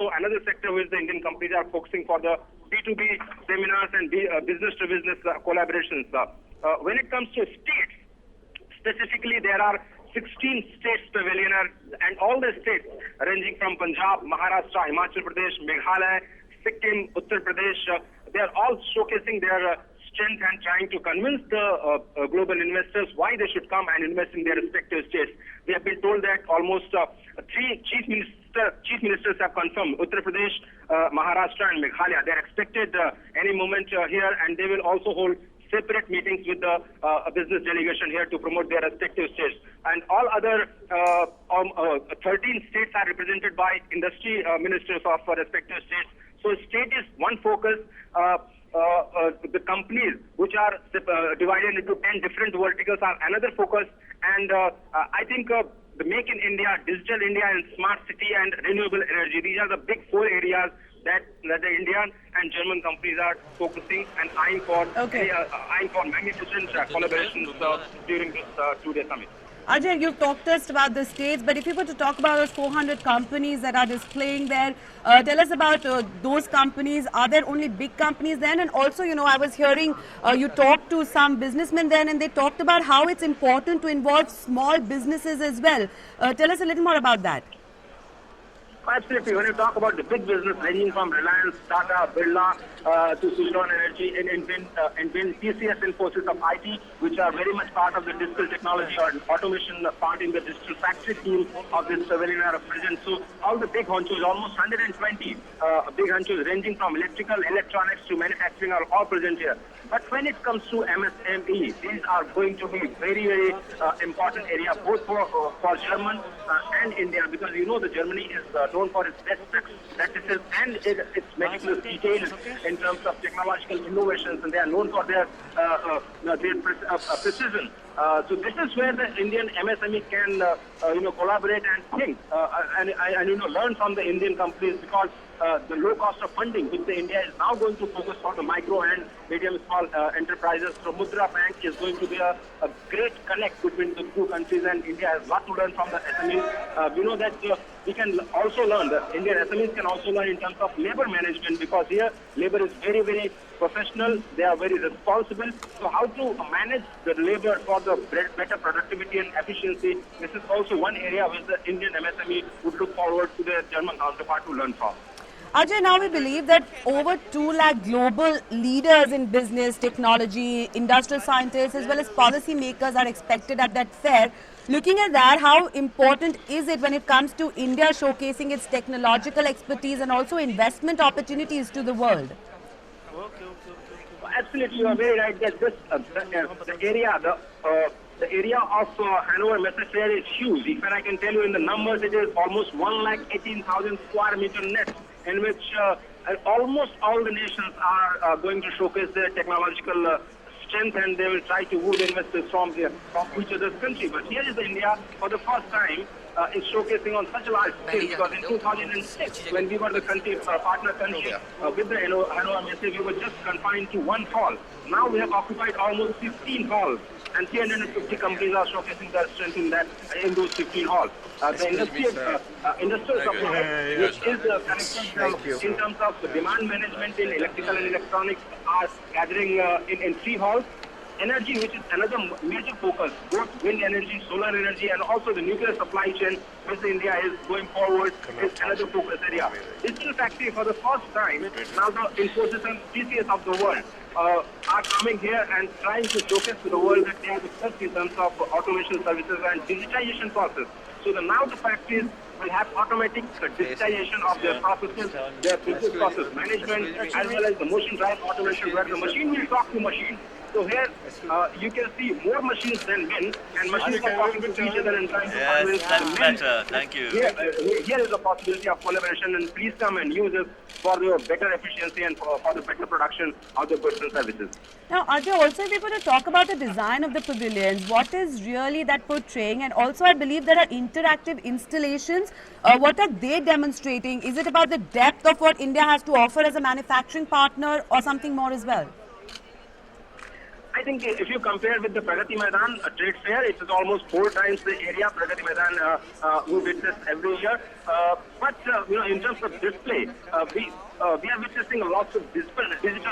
also another sector which the Indian companies are focusing for the B2B seminars and business-to-business collaborations. When it comes to states, specifically there are 16 states pavilion and all the states ranging from Punjab, Maharashtra, Himachal Pradesh, Meghalaya, Sikkim, Uttar Pradesh, they are all showcasing their strength and trying to convince the global investors why they should come and invest in their respective states. We have been told that almost 3 chief ministers have confirmed Uttar Pradesh, Maharashtra and Meghalaya. They are expected any moment here, and they will also hold separate meetings with the business delegation here to promote their respective states. And all other 13 states are represented by industry ministers of respective states. So state is one focus. The companies which are divided into 10 different verticals are another focus. And I think the Make in India, Digital India and Smart City and Renewable Energy, these are the big 4 areas that the Indian and German companies are focusing and eyeing for magnificent collaborations during this 2-day summit. Ajay, you've talked to us about the states, but if you were to talk about those 400 companies that are displaying there, tell us about those companies. Are there only big companies then? And also, I was hearing you talked to some businessmen then, and they talked about how it's important to involve small businesses as well. Tell us a little more about that. Absolutely. When you talk about the big business ranging from Reliance, Tata, Birla to Suzlon Energy, and TCS, Infosys of IT, which are very much part of the digital technology or automation part in the digital factory team of this pavilion are present. So all the big honchos, almost 120 big honchos ranging from electrical, electronics to manufacturing are all present here. But when it comes to MSME, these are going to be very, very important area both for German and India, because the Germany is known for its best practices and its meticulous details in terms of technological innovations, and they are known for their precision. So this is where the Indian MSME can collaborate and think and learn from the Indian companies, because the low cost of funding which the India is now going to focus for the micro and medium small enterprises. So Mudra Bank is going to be a great connect between the two countries, and India has a lot to learn from the SMEs. We know that we can also learn, the Indian SMEs can also learn in terms of labor management, because here labor is very, very professional, they are very responsible. So how to manage the labor for the better productivity and efficiency, this is also one area which the Indian MSME would look forward to their German counterpart to learn from. Ajay, now we believe that over 2 lakh global leaders in business, technology, industrial scientists as well as policy makers are expected at that fair. Looking at that, how important is it when it comes to India showcasing its technological expertise and also investment opportunities to the world? Absolutely, you are very right that this the area of Hanover Messe Fair is huge. If I can tell you in the numbers, it is almost 118,000 square meter net, in which almost all the nations are going to showcase their technological strength, and they will try to woo investors from each other's country. But here is India for the first time is showcasing on such a large scale, because in 2006, when we were the country, partner country with the Hanover Messe, we were just confined to one hall. Now we have occupied almost 15 halls, and 350 companies are showcasing their strength in those 15 halls. The industrial supply, which is connected in terms of demand management in electrical and electronics, are gathering in 3 halls. Energy, which is another major focus, both wind energy, solar energy, and also the nuclear supply chain, which India is going forward, is another focus area. Digital factory, for the first time, now the Infosys and TCS of the world are coming here and trying to showcase to the world that they are the first in terms of automation services and digitization process. So now the factories will have automatic digitization of their processes, their business process management, as well as the motion drive automation, where the machine will talk to machine. So here you can see more machines than men, and machines are talking to each other and trying to Yes, that's better. Thank you. Here is a possibility of collaboration, and please come and use it for your better efficiency and for the better production of the goods and services. Now, Ajay, also if we were to talk about the design of the pavilions, what is really that portraying? And also I believe there are interactive installations. What are they demonstrating? Is it about the depth of what India has to offer as a manufacturing partner, or something more as well? I think if you compare with the Pragati Maidan trade fair, it is almost 4 times the area Pragati Maidan we witness every year. In terms of display, we are witnessing lots of digital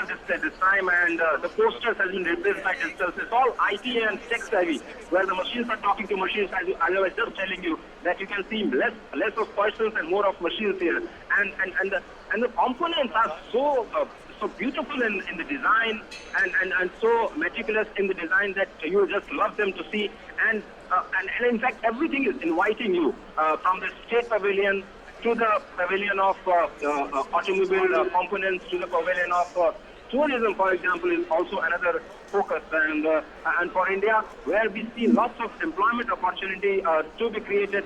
display this time, and the posters have been replaced by digital. It's all IT and tech savvy, where the machines are talking to machines. As I was just telling you, that you can see less of persons and more of machines here, and the components are so beautiful in the design and so meticulous in the design that you just love them to see, and in fact everything is inviting you from the state pavilion to the pavilion of automobile components to the pavilion of tourism, for example, is also another focus, and for India, where we see lots of employment opportunity to be created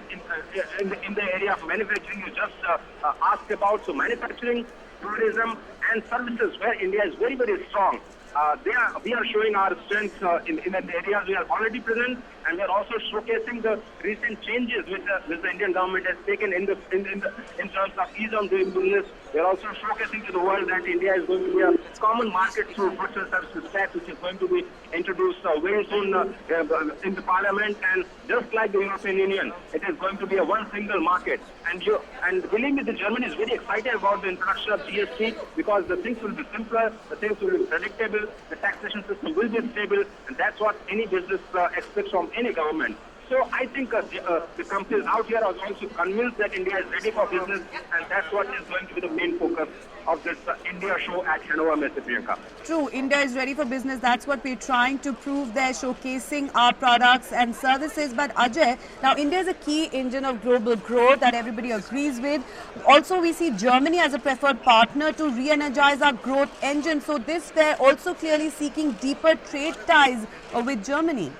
in the area of manufacturing. You just asked about, so manufacturing, tourism, and services, where India is very, very strong. We are showing our strength in the areas we are already present, and we are also showcasing the recent changes which the Indian government has taken in terms of ease of doing business. We are also showcasing to the world that India is going to be a common market through goods and services tax, which is going to be introduced very soon in the Parliament. And just like the European Union, it is going to be a one single market. And believe me, the Germany is very excited about the introduction of GST, because the things will be simpler, the things will be predictable, the taxation system will be stable, and that's what any business expects from any government. So I think the companies out here are also convinced that India is ready for business, and that's what is going to be the main focus of this India show at Hanover Messe, Priyanka. True, India is ready for business. That's what we're trying to prove there, showcasing our products and services. But Ajay, now India is a key engine of global growth that everybody agrees with. Also, we see Germany as a preferred partner to re-energize our growth engine. So this fair also clearly seeking deeper trade ties with Germany.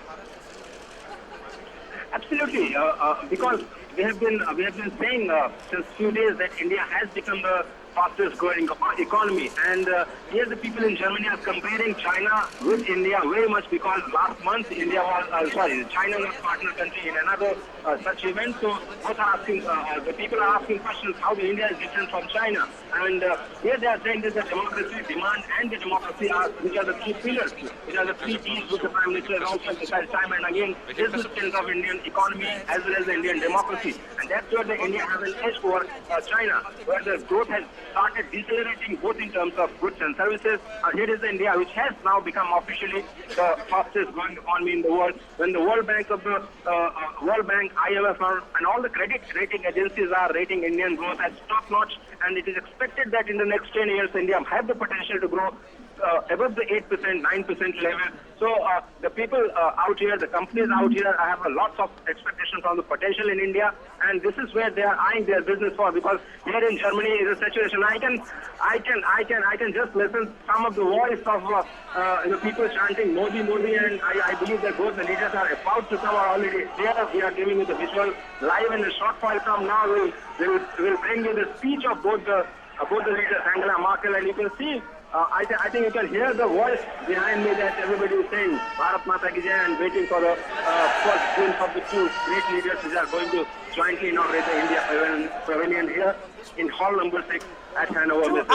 Absolutely, because we have been saying since few days that India has become the fastest growing economy, and here the people in Germany are comparing China with India very much, because last month China was partner country in another such event. So both are asking, the people are asking questions how India is different from China, and here they are saying that the democracy, demand and the democracy which are the three pillars, which are the three Ds which the Prime Minister has also emphasized time and again, is the strength of Indian economy as well as the Indian democracy, and that's where the India has an edge over China, where the growth has started decelerating both in terms of goods and services. Here is India, which has now become officially the fastest growing economy in the world. When the World Bank, IMF, and all the credit rating agencies are rating Indian growth as top notch, and it is expected that in the next 10 years, India have the potential to grow above the 8%, 9% level. So the people out here, the companies out here, have a lots of expectation from the potential in India, and this is where they are eyeing their business for. Because here in Germany is a situation. I can just listen some of the voice of people chanting Modi, Modi, and I believe that both the leaders are about to come or already there. We are giving you the visual live, in a short while from now. We'll bring you the speech of both the leaders, Angela Merkel, and you can see. I think you can hear the voice behind me that everybody is saying Bharat Mata Ki Jai, and waiting for the first glimpse of the two great leaders which are going to jointly inaugurate the India Pavilion here in hall number 6 at Hanover.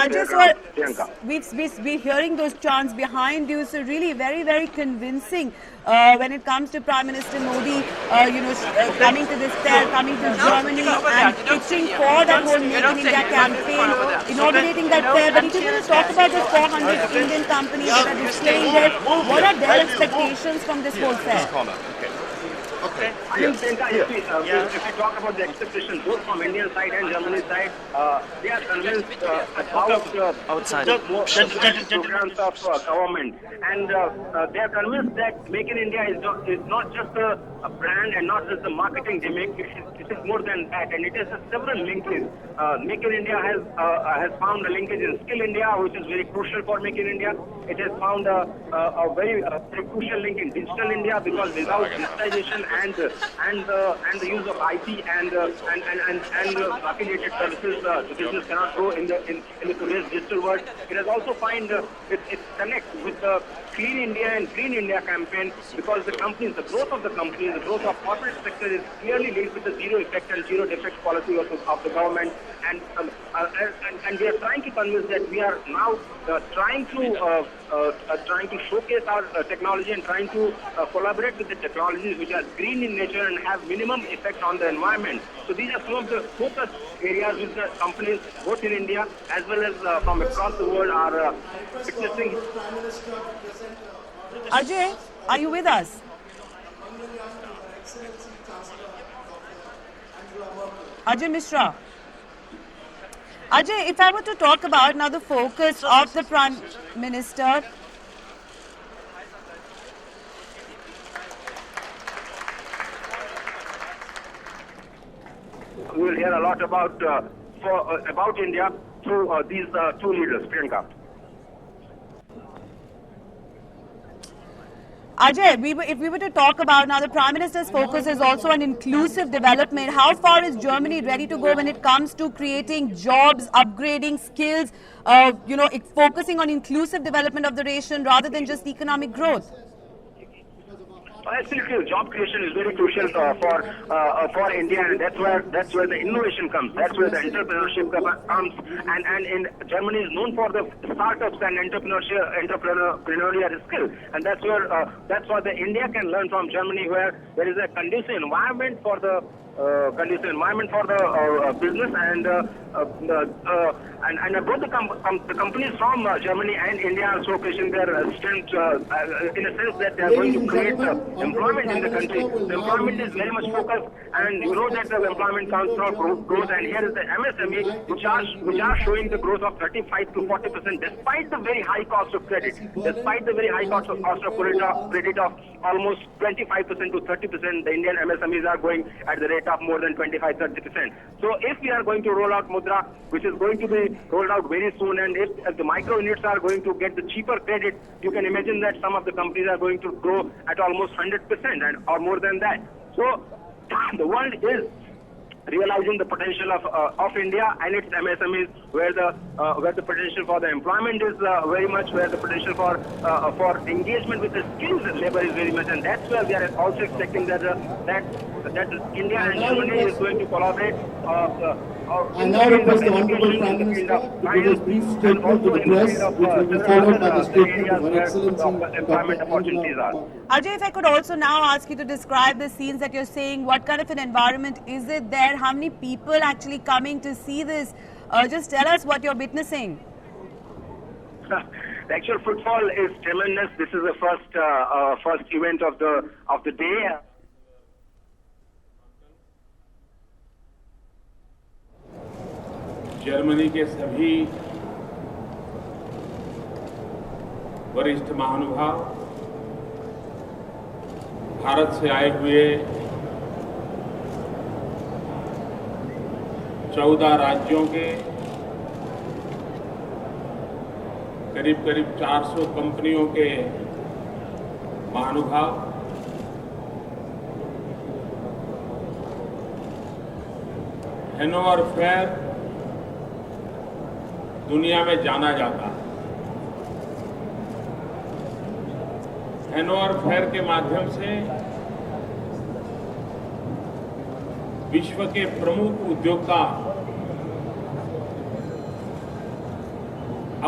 We're hearing those chants behind you, so really very, very convincing when it comes to Prime Minister Modi, coming to this fair, coming to Germany and pitching for that whole Make in India campaign, inaugurating that fair. But if you want to talk about the 400 Indian companies that are displaying there, what are their expectations from this whole fair? Okay. I think if we talk about the expectations both from Indian side and Germany side, they are convinced about the programs of government, and they are convinced that Make in India is not just a brand and not just a marketing gimmick. It is more than that, and it has several linkages. Make in India has found a linkage in Skill India, which is very crucial for Make in India. It has found a very crucial link in Digital India, because without digitization and the use of IT and affiliated services, the business cannot grow in the today's digital world. It has also found its connect with the Clean India and Green India campaign, because the companies, the growth of the companies, the growth of corporate sector is clearly linked with the zero effect and zero defect policy of the government. And we are trying to convince that we are now trying to showcase our technology and trying to collaborate with the technologies which are green in nature and have minimum effect on the environment. So these are some of the focus areas which the companies, both in India as well as from across the world, are witnessing. Ajay, are you with us? Ajay Mishra. Ajay, if I were to talk about now the focus of the Prime Minister. We will hear a lot about India through these two leaders, Priyanka. Ajay, if we were to talk about now the Prime Minister's focus is also on inclusive development. How far is Germany ready to go when it comes to creating jobs, upgrading skills, focusing on inclusive development of the nation rather than just economic growth? Absolutely, job creation is very crucial for India, and that's where the innovation comes. That's where the entrepreneurship comes. And in Germany is known for the startups and entrepreneurial skill, and that's what the India can learn from Germany, where there is a conducive environment for the business and both the companies from Germany and India are showcasing their strength in a sense that they are going to create employment in the country. The employment is very much focused, and you know that the employment comes from growth, and here is the MSME which are showing the growth of 35 to 40% despite the very high cost of credit, despite the very high cost of credit of almost 25% to 30%. The Indian MSMEs are going at the rate of more than 25-30%. So if we are going to roll out Mudra, which is going to be rolled out very soon, and if the micro units are going to get the cheaper credit, you can imagine that some of the companies are going to grow at almost 100% or more than that. So the world is realizing the potential of India and its MSMEs, where the potential for the employment is very much, where the potential for engagement with the skilled labor is very much, and that's where we are also expecting that India and Germany is going to collaborate. I now request the Honorable Prime Minister to give his brief statement to the press, which will be followed by the statement of Her Excellency employment opportunities are. Ajay, if I could also now ask you to describe the scenes that you're saying, what kind of an environment is it there? How many people actually coming to see this? Just tell us what you're witnessing. The actual footfall is tremendous. This is the first event of the day. Germany के सभी वरिष्ठ महानुभाव, भारत से आए हुए 14 राज्यों के करीब 400 कंपनियों के महानुभाव, हैनोवर फेयर दुनिया में जाना जाता है। हैनोवर फेयर के माध्यम से विश्व के प्रमुख उद्योगता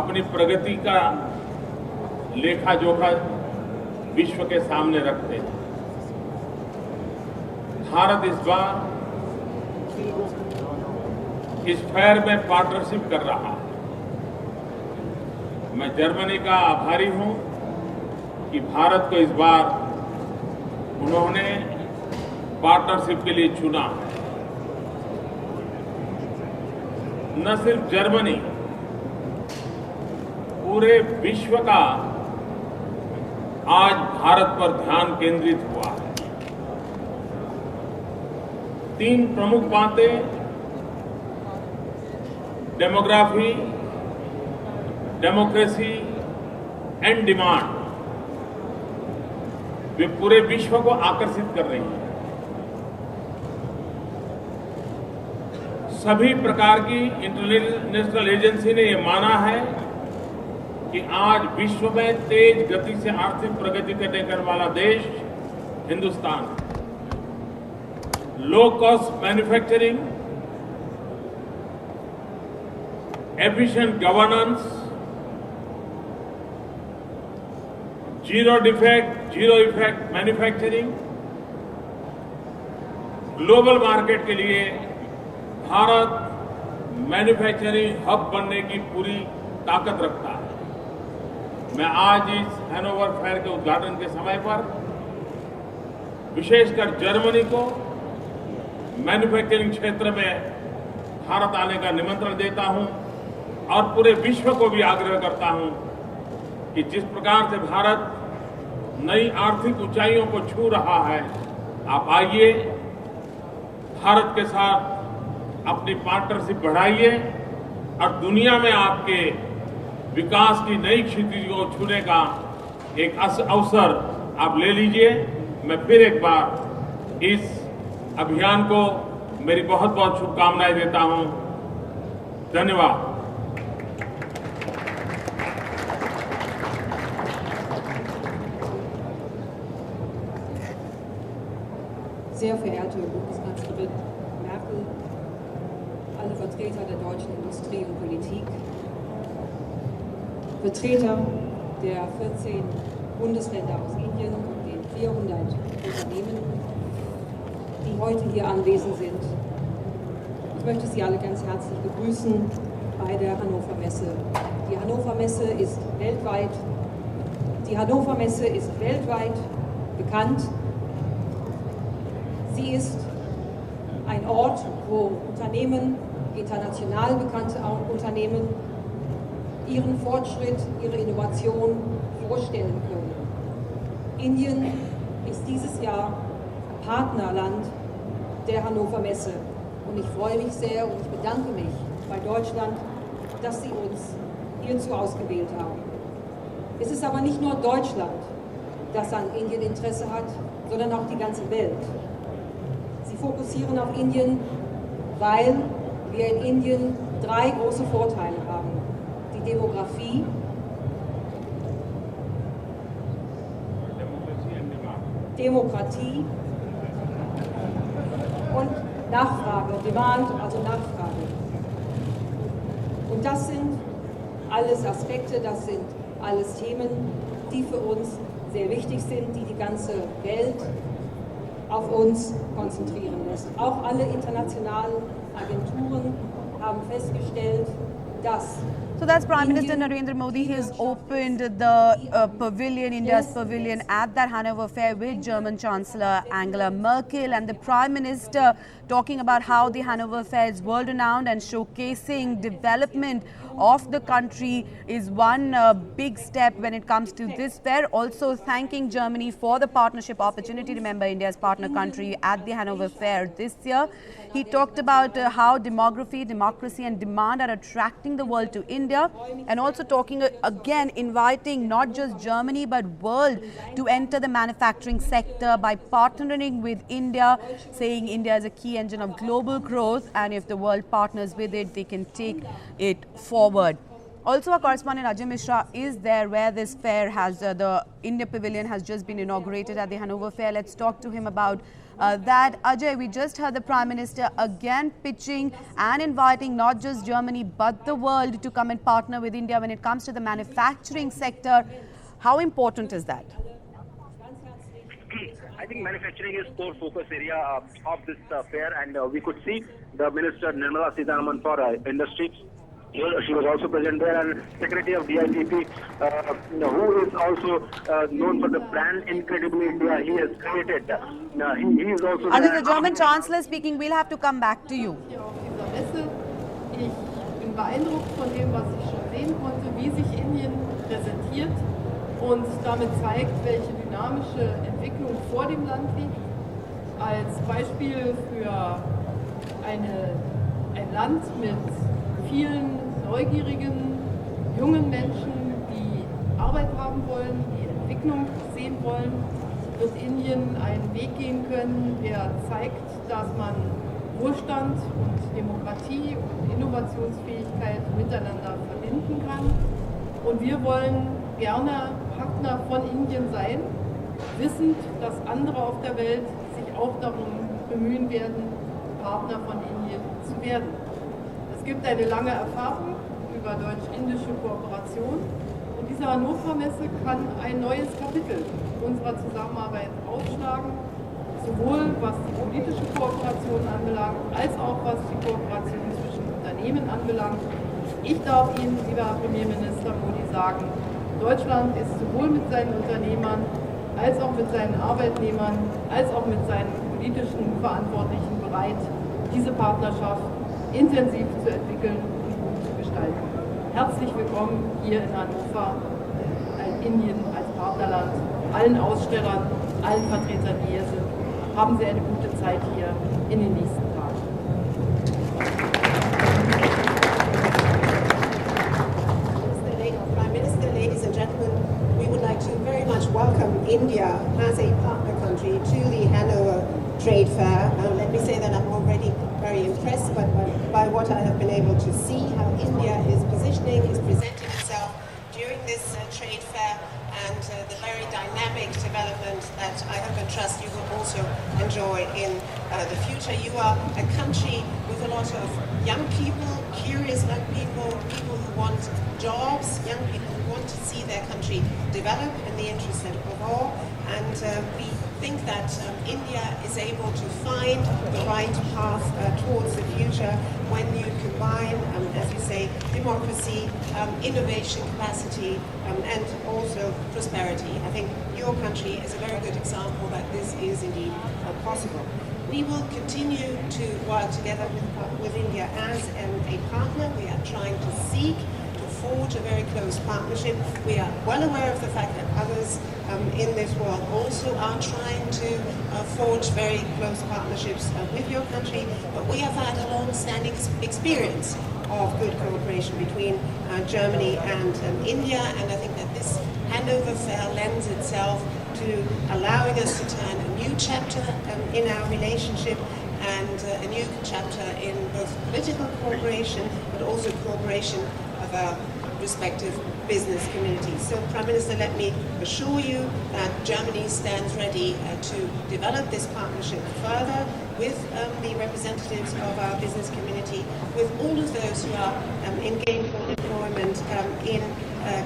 अपनी प्रगति का लेखा जोखा विश्व के सामने रखते हैं। भारत इस बार इस फेयर में पार्टनरशिप कर रहा है। मैं जर्मनी का आभारी हूं कि भारत को इस बार उन्होंने पार्टनरशिप के लिए चुना। न सिर्फ जर्मनी, पूरे विश्व का आज भारत पर ध्यान केंद्रित हुआ है। 3 प्रमुख बातें, डेमोग्राफी, डेमोक्रेसी एंड डिमांड, वे पूरे विश्व को आकर्षित कर रही है। सभी प्रकार की इंटरनेशनल एजेंसी ने यह माना है कि आज विश्व में तेज गति से आर्थिक प्रगति करने वाला देश हिंदुस्तान है। Low cost manufacturing, efficient governance, zero defect, zero effect manufacturing, global market के लिए भारत मैन्युफैक्चरिंग हब बनने की पूरी ताकत रखता है। मैं आज इस हैनोवर फेयर के उद्घाटन के समय पर विशेषकर जर्मनी को मैन्युफैक्चरिंग क्षेत्र में भारत आने का निमंत्रण देता हूं और पूरे विश्व को भी आग्रह करता हूं कि जिस प्रकार से भारत नई आर्थिक ऊंचाइयों को छू रहा है, आप आइए, भारत के साथ अपनी पार्टनरशिप बढ़ाइए और दुनिया में आपके विकास की नई क्षितिज को छूने का एक अवसर आप ले लीजिए। मैं फिर एक बार इस अभियान को मेरी बहुत बहुत शुभकामनाएं देता हूं। धन्यवाद। Sehr verehrte Bundeskanzlerin Merkel, alle Vertreter der deutschen Industrie und Politik, Vertreter der 14 Bundesländer aus Indien und den 400 Unternehmen, die heute hier anwesend sind. Ich möchte Sie alle ganz herzlich begrüßen bei der Hannover Messe. Die Hannover Messe ist weltweit bekannt. Sie ist ein Ort, wo Unternehmen, international bekannte Unternehmen, ihren Fortschritt, ihre Innovation vorstellen können. Indien ist dieses Jahr Partnerland der Hannover Messe. Und ich freue mich sehr und ich bedanke mich bei Deutschland, dass Sie uns hierzu ausgewählt haben. Es ist aber nicht nur Deutschland, das an Indien Interesse hat, sondern auch die ganze Welt. Sie fokussieren auf Indien, weil wir in Indien 3 große Vorteile haben. Die Demografie, Demokratie und Nachfrage, Demand, also Nachfrage. Und das sind alles Aspekte, das sind alles Themen, die für uns sehr wichtig sind, die die ganze Welt auf uns konzentrieren lässt. Auch alle internationalen Agenturen haben festgestellt, dass So that's Prime Minister Narendra Modi. He has opened the pavilion, India's pavilion at that Hanover Fair with German Chancellor Angela Merkel, and the Prime Minister talking about how the Hanover Fair is world renowned and showcasing development of the country is one big step when it comes to this fair. Also thanking Germany for the partnership opportunity. Remember, India's partner country at the Hanover Fair this year. He talked about how demography, democracy and demand are attracting the world to India, and also talking again, inviting not just Germany but world to enter the manufacturing sector by partnering with India, saying India is a key engine of global growth, and if the world partners with it, they can take it forward. Also, our correspondent Ajay Mishra is there where this fair has, the India Pavilion has just been inaugurated at the Hanover Fair. Let's talk to him about that. Ajay, we just heard the Prime Minister again pitching and inviting not just Germany but the world to come and partner with India when it comes to the manufacturing sector. How important is that? I think manufacturing is core focus area of this fair, and we could see the Minister Nirmala Sitharaman for Industry. She was also present there, and Secretary of DIPP, who is also known for the brand Incredible India he has created. He is also. Ajay, the German Chancellor speaking. We'll have to come back to you. Hier auf dieser Messe. Ich bin beeindruckt von dem, was ich schon sehen konnte, wie sich Indien präsentiert und damit zeigt, welche dynamische Entwicklung vor dem Land liegt. Als Beispiel für ein Land mit vielen neugierigen, jungen Menschen, die Arbeit haben wollen, die Entwicklung sehen wollen, wird Indien einen Weg gehen können, der zeigt, dass man Wohlstand und Demokratie und Innovationsfähigkeit miteinander verbinden kann. Und wir wollen gerne Partner von Indien sein, wissend, dass andere auf der Welt sich auch darum bemühen werden, Partner von Indien zu werden. Es gibt eine lange Erfahrung über deutsch-indische Kooperation und diese Hannover Messe kann ein neues Kapitel unserer Zusammenarbeit aufschlagen, sowohl was die politische Kooperation anbelangt, als auch was die Kooperation zwischen Unternehmen anbelangt. Ich darf Ihnen, lieber Herr Premierminister Modi, sagen, Deutschland ist sowohl mit seinen Unternehmern als auch mit seinen Arbeitnehmern, als auch mit seinen politischen Verantwortlichen bereit, diese Partnerschaft intensiv zu entwickeln und gut zu gestalten. Herzlich willkommen hier in Hannover, Indien als Partnerland, allen Ausstellern, allen Vertretern, die hier sind. Haben Sie eine gute Zeit hier in den nächsten Tagen. Prime Minister, ladies and gentlemen, we would like to very much welcome India as a partner country to the Hanover Trade Fair. Let me say that I'm already very impressed by what I have been able to see, how India is positioning, is presenting itself during this trade fair, and the very dynamic development that I hope and trust you will also enjoy in the future. You are a country with a lot of young people, curious young people, people who want jobs, young people who want to see their country develop in the interest of all. And we think that India is able to find the right path towards the future when you combine, as you say, democracy, innovation capacity, and also prosperity. I think your country is a very good example that this is indeed possible. We will continue to work together with India as a partner. We are trying to seek to forge a very close partnership. We are well aware of the fact that others in this world also are trying to forge very close partnerships with your country, but we have had a long-standing experience of good cooperation between Germany and India, and I think that this Hanover Fair lends itself to allowing us to turn a new chapter in our relationship and a new chapter in both political cooperation but also cooperation of our respective business communities. So, Prime Minister, let me assure you that Germany stands ready to develop this partnership further with the representatives of our business community, with all of those who are in gainful employment in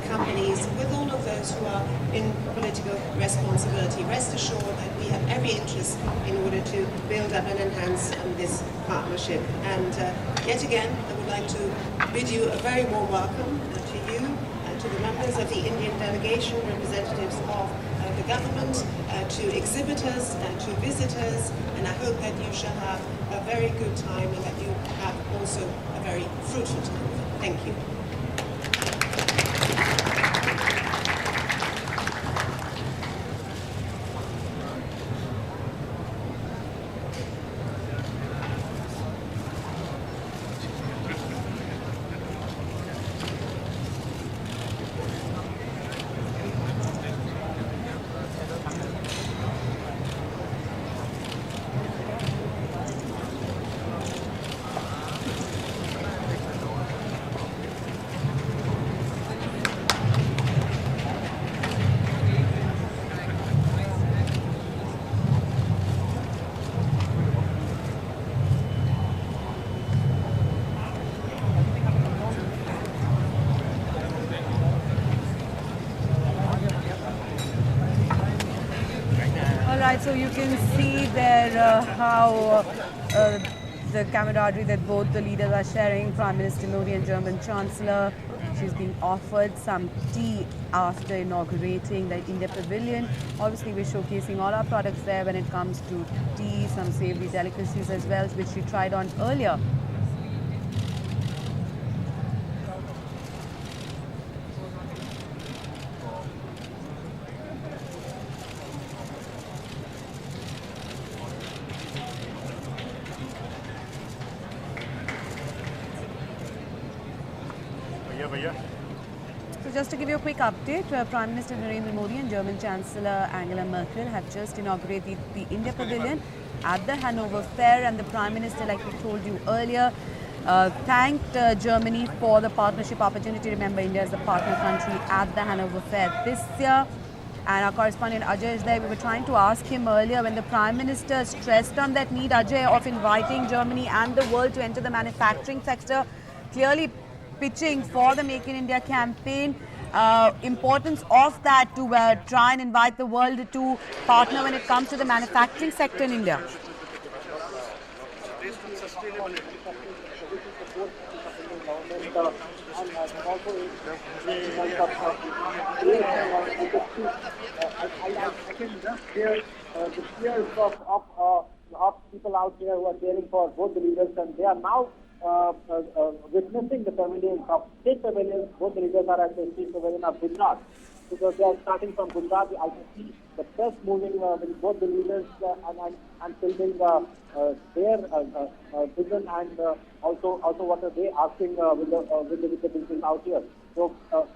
companies, with all of those who are in political responsibility. Rest assured that we have every interest in order to build up and enhance this partnership. And yet again, I would like to bid you a very warm welcome to you, to the members of the Indian delegation, representatives of the government, to exhibitors, to visitors, and I hope that you shall have a very good time and that you have also a very fruitful time. Thank you. Right, so you can see there how the camaraderie that both the leaders are sharing. Prime Minister Modi and German Chancellor. She's been offered some tea after inaugurating the India Pavilion. Obviously, we're showcasing all our products there when it comes to tea, some savory delicacies as well, which she tried on earlier. So just to give you a quick update, Prime Minister Narendra Modi and German Chancellor Angela Merkel have just inaugurated the India Pavilion at the Hanover Fair, and the Prime Minister, like we told you earlier, thanked Germany for the partnership opportunity. Remember, India is the partner country at the Hanover Fair this year. And our correspondent Ajay is there. We were trying to ask him earlier when the Prime Minister stressed on that need, Ajay, of inviting Germany and the world to enter the manufacturing sector, clearly pitching for the Make in India campaign. Importance of that to try and invite the world to partner when it comes to the manufacturing sector in India. I can just hear the cheers of people out here who are cheering for both the leaders, and they are now witnessing the pavilions of state pavilions. Both the leaders are at the state pavilion of Gujarat, because they are starting from Gujarat. I can see the press moving with both the leaders and filming their vision, and also what are they asking with the business out here. So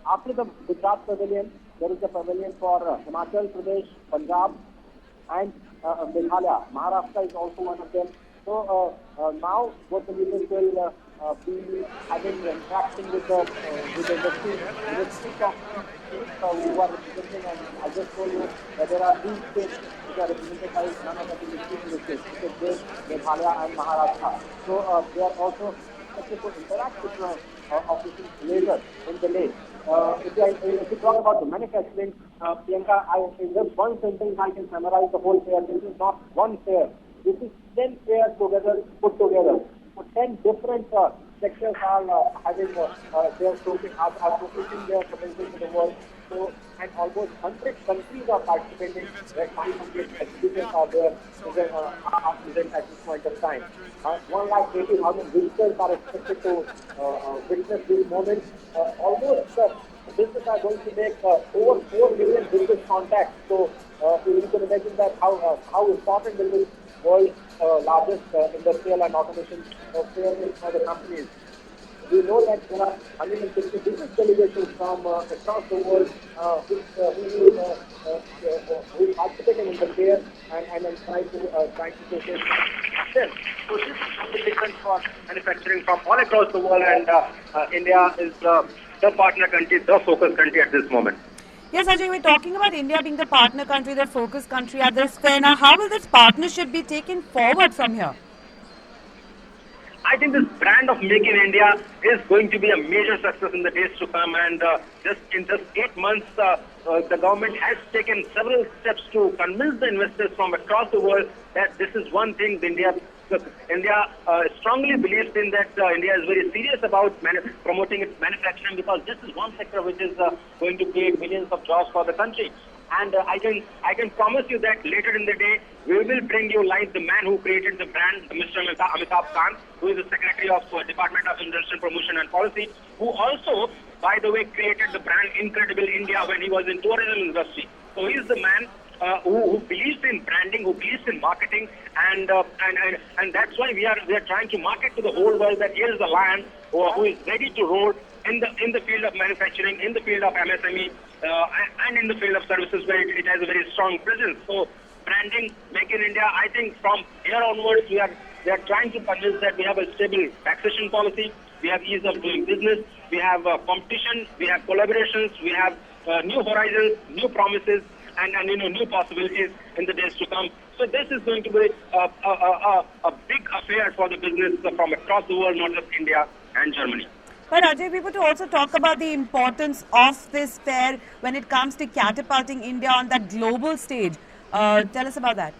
after the Gujarat pavilion, there is a pavilion for Himachal Pradesh, Punjab, and Meghalaya. Maharashtra is also one of them. So now both the leaders will be having interaction with the industry, with the who are representing, and I just told you that there are two states which are represented by none of the states, Meghalaya and Maharashtra. So they are also expected to interact with officials later in the day. If you talk about the manufacturing, Priyanka, in just one sentence I can summarize the whole fair. This is not one fair. This is 10 fairs put together. So 10 different sectors are having their showcasing their potential to the world. So, and almost 100 countries are participating. Where 500 exhibitors are there present at this point of time. 180,000 visitors are expected to witness this moment. Almost businesses are going to make over 4 million business contacts. So you can imagine that how important will this world's largest industrial and automation fair is for the companies. We know that there are 150 business delegations from across the world who participating in the fair and trying to showcase them. So this is something different for manufacturing from all across the world, and India is the partner country, the focus country at this moment. Yes, Ajay, we're talking about India being the partner country, the focus country at this fair. Now, how will this partnership be taken forward from here? I think this brand of Make in India is going to be a major success in the days to come, and in just 8 months, the government has taken several steps to convince the investors from across the world that this is one thing India strongly believes in, that India is very serious about promoting its manufacturing, because this is one sector which is going to create millions of jobs for the country. And I can promise you that later in the day, we will bring you live the man who created the brand, Mr. Amitabh Kant, who is the Secretary of Department of Industrial Promotion and Policy, who also, by the way, created the brand Incredible India when he was in tourism industry. So he is the man who believes in branding, who believes in marketing, and that's why we are trying to market to the whole world that here is the lion who is ready to roll in the field of manufacturing, in the field of MSME, and in the field of services where it has a very strong presence. So branding, Make in India, I think from here onwards we are trying to convince that we have a stable taxation policy, we have ease of doing business, we have competition, we have collaborations, we have new horizons, new promises, and new possibilities in the days to come. So this is going to be a big affair for the business from across the world, not just India and Germany. But Ajay, we were to also talk about the importance of this fair when it comes to catapulting India on that global stage. Tell us about that.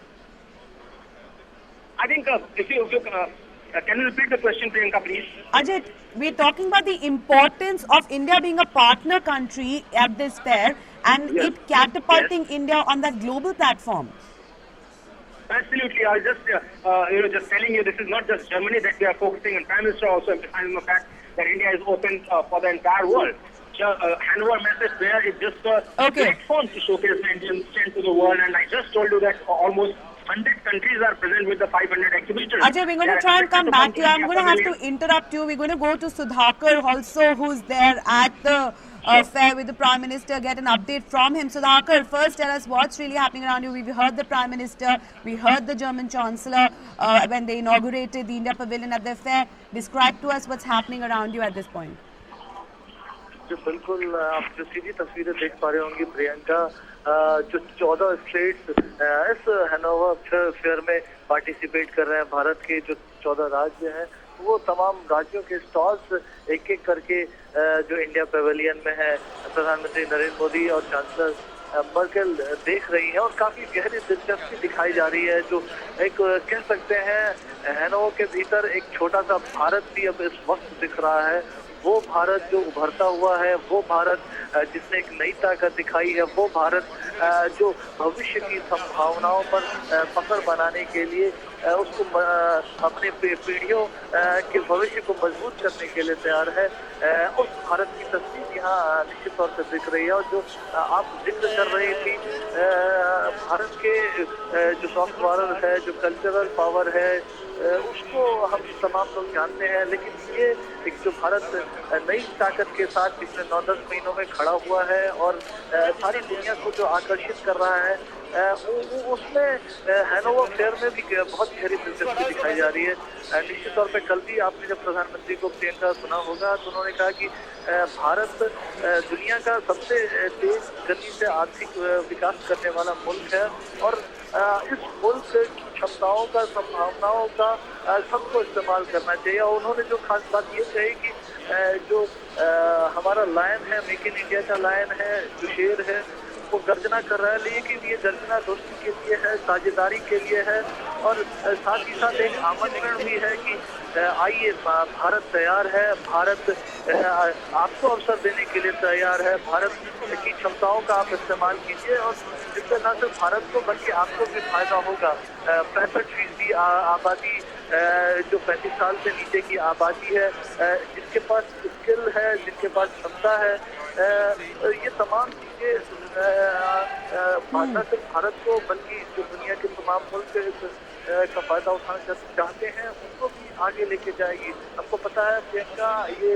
I think if you can you repeat the question, Priyanka, please? Ajay, we're talking about the importance of India being a partner country at this fair and it catapulting India on that global platform. Absolutely. I was just telling you, this is not just Germany that we are focusing on. Prime Minister also emphasizing the fact that India is open for the entire world. Hanover Messe Fair is just a platform to showcase the Indian strength to the world, and I just told you that almost 100 countries are present with the 500 exhibitors. Ajay, we're going to try and come back to you. I'm going to have to interrupt you. We're going to go to Sudhakar also, who's there at the fair with the Prime Minister, get an update from him. So, Dhakar, first tell us what's really happening around you. We've heard the Prime Minister, we heard the German Chancellor when they inaugurated the India Pavilion at the fair. Describe to us what's happening around you at this point. जो बिल्कुल आप जो सीधी तस्वीरें देख पा रहे होंगे प्रियंका, जो 14 स्टेट्स इस हैनोवर फेयर में पार्टिसिपेट कर रहे हैं। भारत के जो 14 राज्य हैं वो तमाम राज्यों के स्टॉल्स एक एक करके जो इंडिया पेवेलियन में है प्रधानमंत्री नरेंद्र मोदी और चांसलर मर्केल देख रही है और काफी गहरी दिलचस्पी दिखाई जा रही है। जो एक कह सकते हैं हैनोवर के भीतर एक छोटा सा भारत भी अब इस वक्त दिख रहा है। वो भारत जो उभरता हुआ है, वो भारत जिसने एक नई ताकत दिखाई है, वो भारत जो भविष्य की संभावनाओं पर पकड़ बनाने के लिए उसको अपने पीढ़ियों के भविष्य को मजबूत करने के लिए तैयार है। उस भारत की तस्वीर यहाँ निश्चित तौर से दिख रही है। और जो आप जिक्र कर रही थी भारत के जो सॉफ्ट पावर है, जो कल्चरल पावर है, उसको हम तमाम लोग जानते हैं। लेकिन ये एक जो भारत नई ताकत के साथ पिछले 9-10 महीनों में खड़ा हुआ है और सारी दुनिया को जो आकर्षित कर रहा है, उसमें हैनोवर फेयर में भी बहुत गहरी दिलचस्पी दिखाई जा रही है। निश्चित तौर पे कल भी आपने जब प्रधानमंत्री को प्रियंका सुना होगा तो उन्होंने कहा कि भारत दुनिया का सबसे तेज गति से आर्थिक विकास करने वाला मुल्क है और इस मुल्क की क्षमताओं का, संभावनाओं का सबको इस्तेमाल करना चाहिए। और उन्होंने जो खास बात ये कही कि जो हमारा लायन है, मेक इन इंडिया का लायन है, जो शेर है, वो गर्जना कर रहा है, लेकिन ये गर्जना दोस्ती के लिए है, साझेदारी के लिए है। और साथ ही साथ एक आमंत्रण भी है कि आइए, भारत तैयार है, भारत आपको अवसर देने के लिए तैयार है, भारत की क्षमताओं का आप इस्तेमाल कीजिए और जिससे न सिर्फ भारत को बल्कि आपको भी फायदा होगा। 65% आबादी जो 35 साल से नीचे की आबादी है, जिसके पास स्किल है, जिनके पास क्षमता है, ये तमाम चीजें न सिर्फ भारत को बल्कि जो दुनिया के तमाम मुल्क का फायदा उठाना चाहते हैं उनको भी आगे लेके जाएगी। आपको पता है प्रियंका, ये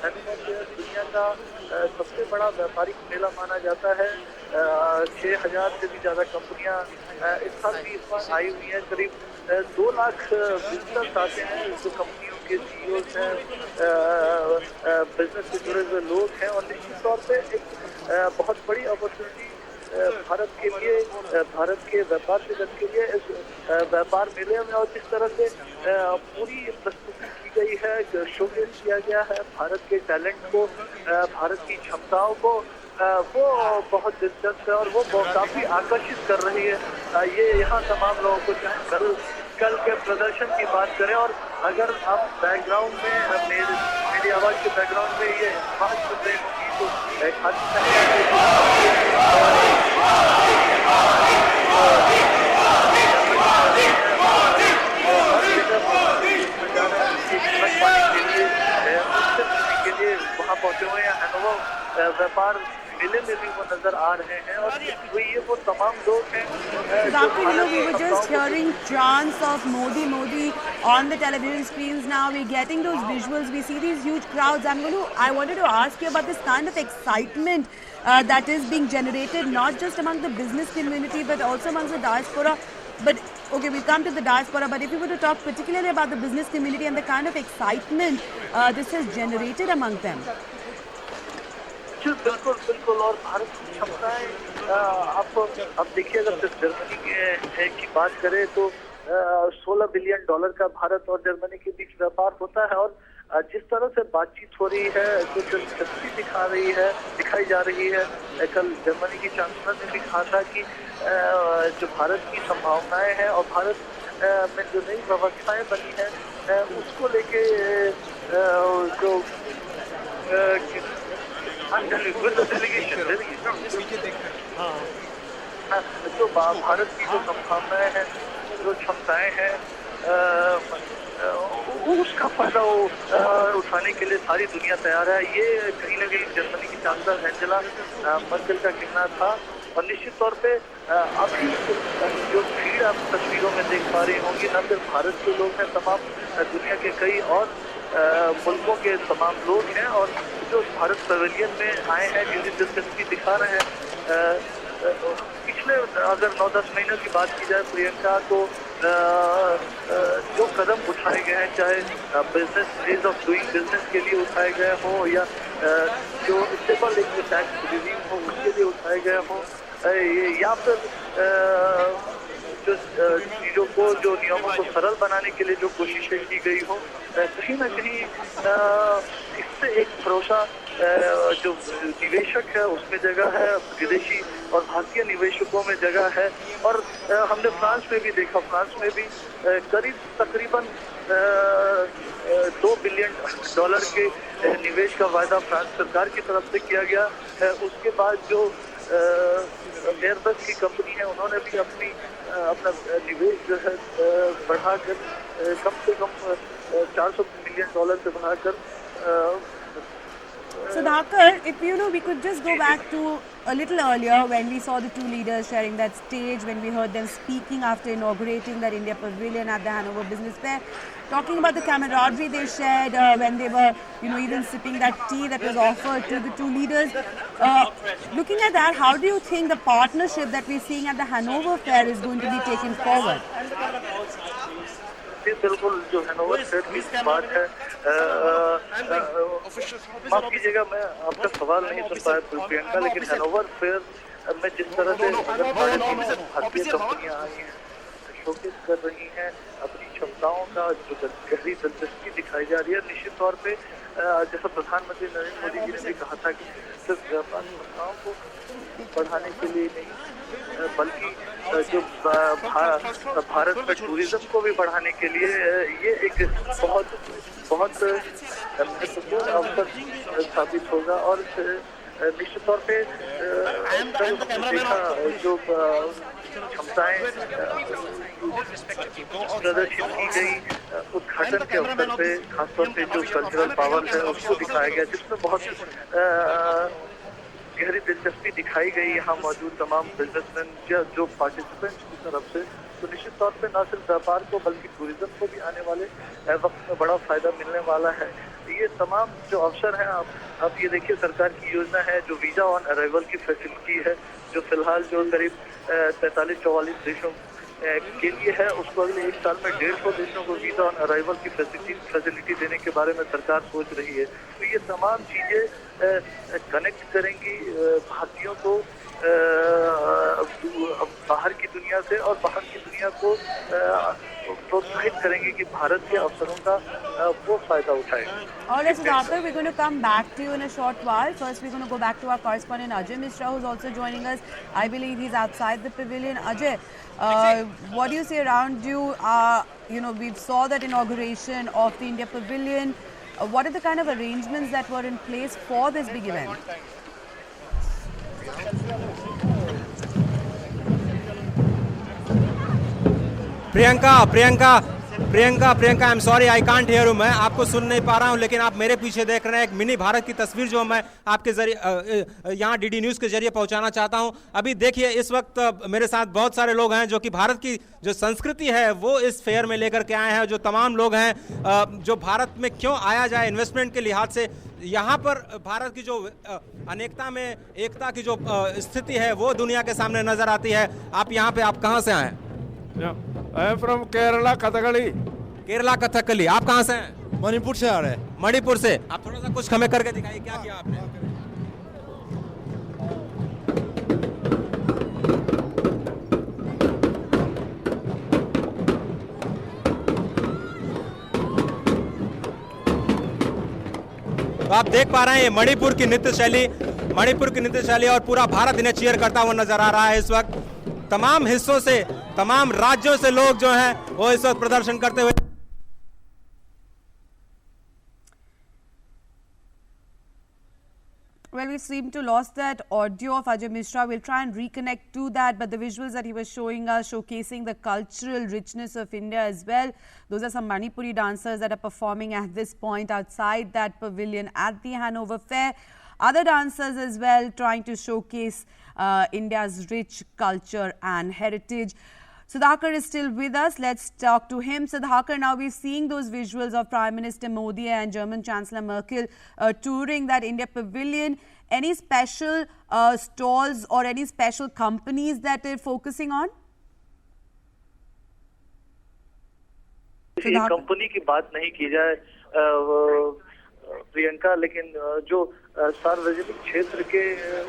दुनिया का सबसे बड़ा व्यापारिक मेला माना जाता है। 6000 से भी ज्यादा कंपनियां इस साल भी इसमें आई हुई हैं। करीब 2 लाख विजिटर्स आते हैं जो कंपनियों के CEOs हैं, बिजनेस से जुड़े हुए लोग हैं। और निश्चित तौर पे एक बहुत बड़ी अपॉर्चुनिटी भारत के लिए, भारत के व्यापार जगत के लिए इस व्यापार मेले में और जिस तरह से पूरी प्रस्तुति की गई है, शोकेस किया गया है भारत के टैलेंट को, भारत की क्षमताओं को, वो बहुत दिलचस्प है और वो काफी आकर्षित कर रही है। ये यहाँ तमाम लोगों को चाहे कल के प्रदर्शन की बात करें और अगर आप बैकग्राउंड में मेरी आवाज के बैकग्राउंड में ये आवाज सुन रहे होंगी तो के लिए वहाँ पहुँचे हुए हैं। हैनोवर व्यापार मेले में भी वो नजर आ रहे हैं और ये वो तमाम लोग हैं। We were just hearing chants of Modi, Modi on the television screens now. We're getting those visuals. We see these huge crowds. I wanted to ask you about this kind of excitement that is being generated not just among the business community but also amongst the diaspora. But okay, we'll come to the diaspora, but if you were to talk particularly about the business community and the kind of excitement this has generated among them. बिल्कुल बिल्कुल। और भारत की क्षमताएं आप देखिए, अगर Germany की बात करें तो $16 बिलियन का भारत और जर्मनी के बीच व्यापार होता है। और जिस तरह से बातचीत हो रही है, जो दिलचस्पी दिखाई जा रही है, कल जर्मनी की चांसलर ने भी कहा था कि जो भारत की संभावनाएं हैं और भारत में जो नई व्यवस्थाएं बनी हैं उसको लेके जो जो भारत की जो संभावनाएं हैं, जो क्षमताएं हैं, उसका फायदा उठाने के लिए सारी दुनिया तैयार है। ये कहीं न कहीं जर्मनी की चांसलर एंजेला मर्केल का कहना था। और निश्चित तौर पे अभी जो भीड़ आप तस्वीरों में देख पा रही होंगी, न सिर्फ भारत के लोग हैं, तमाम दुनिया के कई और मुल्कों के तमाम लोग हैं और जो भारत पवेलियन में आए हैं, जिनकी दिलचस्पी दिखा रहे हैं। पिछले अगर 9-10 महीनों की बात की जाए प्रियंका, तो जो कदम उठाए गए हैं, चाहे business ways of doing business के लिए उठाए गए हों या जो स्टेबल एक टैक्स रिजीम हो उसके लिए उठाए गए हों, या फिर जो चीज़ों को, जो नियमों को सरल बनाने के लिए जो कोशिशें की गई हो, कहीं ना कहीं इससे एक भरोसा जो निवेशक है उसमें जगह है, विदेशी और भारतीय निवेशकों में जगह है। और हमने फ्रांस में भी देखा, फ्रांस में भी तकरीबन $2 बिलियन के निवेश का वायदा फ्रांस सरकार की तरफ से किया गया। उसके बाद जो एयरबस की कंपनी है, उन्होंने भी अपना निवेश जो है बढ़ाकर कम से कम $400 मिलियन से बढ़ाकर। Sudhakar, if we could just go back to a little earlier when we saw the two leaders sharing that stage, when we heard them speaking after inaugurating that India Pavilion at the Hanover Business Fair, talking about the camaraderie they shared when they were, even sipping that tea that was offered to the two leaders. Looking at that, how do you think the partnership that we're seeing at the Hanover Fair is going to be taken forward? बिल्कुल, जो Hanover fair की बात है, माफ कीजिएगा मैं आपका सवाल नहीं सुन पाया प्रियंका, लेकिन हैनोवर फेयर में जिस तरह से भारतीय कंपनियां आई हैं, शोकेस कर रही हैं अपनी क्षमताओं का, जो गहरी दिलचस्पी दिखाई जा रही है, निश्चित तौर पे जैसा प्रधानमंत्री नरेंद्र मोदी जी ने भी कहा था कि सिर्फ व्यापार क्षमताओं को बढ़ाने के लिए नहीं, बल्कि जो भारत में टूरिज्म को भी बढ़ाने के लिए ये एक बहुत महत्वपूर्ण अवसर साबित होगा। और निश्चित तौर पे देखा जो क्षमताएं प्रदर्शित की गई उद्घाटन के अवसर पे, खासतौर पे जो कल्चरल पावर है उसको दिखाया गया, जिसमें बहुत गहरी दिलचस्पी दिखाई गई यहाँ मौजूद तमाम बिजनेसमैन या जो पार्टिसिपेंट्स की तरफ से। तो निश्चित तौर पे न सिर्फ व्यापार को बल्कि टूरिज्म को भी आने वाले वक्त में बड़ा फायदा मिलने वाला है। ये तमाम जो अवसर हैं, आप ये देखिए, सरकार की योजना है जो वीजा ऑन अराइवल की फैसिलिटी है, जो फिलहाल जो करीब 43-44 देशों के लिए है, उसको अगले 1 साल में 150 देशों को वीजा ऑन अराइवल की फैसिलिटी देने के बारे में सरकार सोच रही है। तो ये तमाम चीजें कनेक्ट करेंगी भारतीयों को बाहर की दुनिया से, और बाहर की दुनिया को प्रोत्साहित करेंगे कि भारत के अवसरों का वो फायदा उठाए। All right, Sudhakar, we're going to come back to you in a short while. First, we're going to go back to our correspondent Ajay Mishra, who's also joining us. I believe he's outside the pavilion. Ajay, what do you see around you? We saw that inauguration of the India Pavilion. What are the kind of arrangements that were in place for this big event? Priyanka I am sorry, I can't hear you. मैं आपको सुन नहीं पा रहा हूं, लेकिन आप मेरे पीछे देख रहे हैं एक मिनी भारत की तस्वीर जो मैं आपके जरिए यहाँ डीडी न्यूज़ के जरिए पहुंचाना चाहता हूं। अभी देखिए, इस वक्त मेरे साथ बहुत सारे लोग हैं जो कि भारत की जो संस्कृति है वो इस फेयर में लेकर के आए हैं। जो तमाम लोग हैं जो भारत में क्यों आया जाए इन्वेस्टमेंट के लिहाज से, यहाँ पर भारत की जो अनेकता में एकता की जो स्थिति है वो दुनिया के सामने नजर आती है। आप यहाँ पे, आप कहाँ से आए हैं? I am from Kerala Kathakali. Kerala Kathakali. आप कहाँ से हैं? मणिपुर से आ रहे हैं। मणिपुर से। आप थोड़ा सा कुछ हमें करके दिखाइए, क्या किया आपने? तो आप देख पा रहे हैं ये मणिपुर की नृत्य शैली और पूरा भारत इन्हें चीयर करता हुआ नजर आ रहा है। इस वक्त तमाम हिस्सों से, तमाम राज्यों से लोग जो हैं वो इस वक्त प्रदर्शन करते हुए। Well, we seem to lost that audio of Ajay Mishra. We'll try and reconnect to that, but the visuals that he was showing us, showcasing the cultural richness of India as well. Those are some Manipuri dancers that are performing at this point outside that pavilion at the Hanover Fair. Other dancers as well trying to showcase India's rich culture and heritage. Sudhakar is still with us. Let's talk to him. Sudhakar, now we're seeing those visuals of Prime Minister Modi and German Chancellor Merkel touring that India Pavilion. Any special stalls or any special companies that they're focusing on? किसी company की बात नहीं की जाए प्रियंका, लेकिन जो सार्वजनिक क्षेत्र के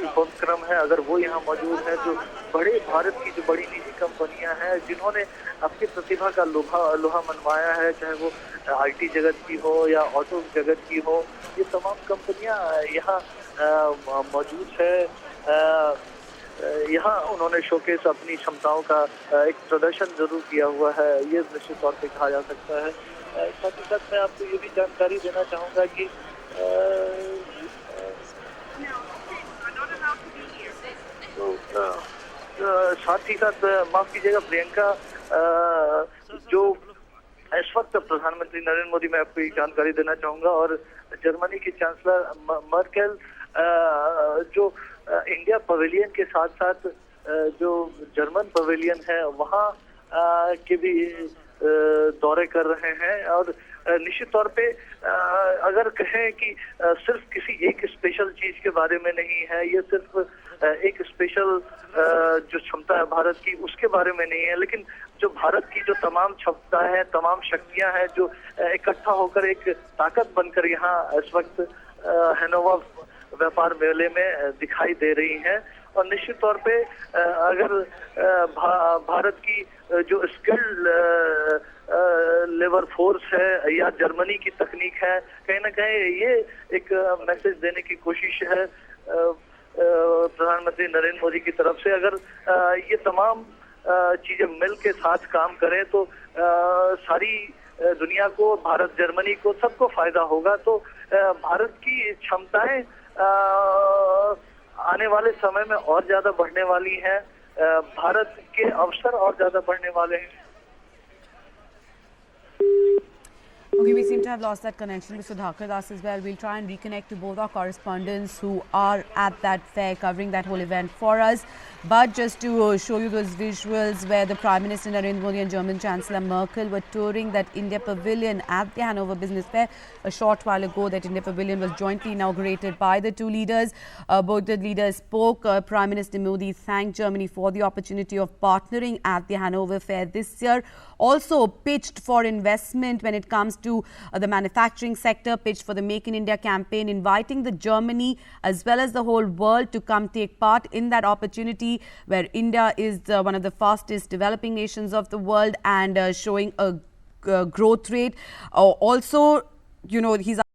उपक्रम है, अगर वो यहाँ मौजूद है, जो बड़े भारत की जो बड़ी निजी कंपनियां हैं जिन्होंने अपनी प्रतिभा का लोहा मनवाया है, चाहे वो आईटी जगत की हो या ऑटो जगत की हो, ये तमाम कंपनियां यहाँ मौजूद है। यहाँ उन्होंने शोकेस अपनी क्षमताओं का एक प्रदर्शन जरूर किया हुआ है, ये निश्चित तौर पे कहा जा सकता है। साथ ही साथ मैं आपको ये भी जानकारी देना चाहूँगा कि साथ ही साथ माफ कीजिएगा प्रियंका, जो इस वक्त प्रधानमंत्री नरेंद्र मोदी, मैं आपको ये जानकारी देना चाहूँगा, और जर्मनी की चांसलर मर्केल जो इंडिया पवेलियन के साथ साथ जो जर्मन पवेलियन है वहाँ के भी दौरे कर रहे हैं। और निश्चित तौर पे अगर कहें कि सिर्फ किसी एक स्पेशल चीज के बारे में नहीं है, ये सिर्फ एक स्पेशल जो क्षमता है भारत की उसके बारे में नहीं है, लेकिन जो भारत की जो तमाम क्षमता है, तमाम शक्तियां हैं, जो इकट्ठा होकर एक ताकत बनकर यहाँ इस वक्त हैनोवर व्यापार मेले में दिखाई दे रही हैं। और निश्चित तौर पे अगर भारत की जो स्किल्ड लेबर फोर्स है या जर्मनी की तकनीक है, कहीं ना कहीं ये एक मैसेज देने की कोशिश है प्रधानमंत्री नरेंद्र मोदी की तरफ से। अगर ये तमाम चीजें मिल के साथ काम करें तो सारी दुनिया को, भारत जर्मनी को, सबको फायदा होगा। तो भारत की क्षमताएं आने वाले समय में और ज्यादा बढ़ने वाली हैं, भारत के अवसर और ज्यादा बढ़ने वाले हैं। Okay, we seem to have lost that connection with Sudhakar Das as well. We'll try and reconnect to both our correspondents who are at that fair covering that whole event for us. But just to show you those visuals where the Prime Minister Narendra Modi and German Chancellor Merkel were touring that India Pavilion at the Hanover Business Fair. A short while ago, that India Pavilion was jointly inaugurated by the two leaders. Both the leaders spoke. Prime Minister Modi thanked Germany for the opportunity of partnering at the Hanover Fair this year. Also pitched for investment when it comes to the manufacturing sector, pitched for the Make in India campaign, inviting the Germany as well as the whole world to come take part in that opportunity where India is one of the fastest developing nations of the world and showing a growth rate. Also, you know, he's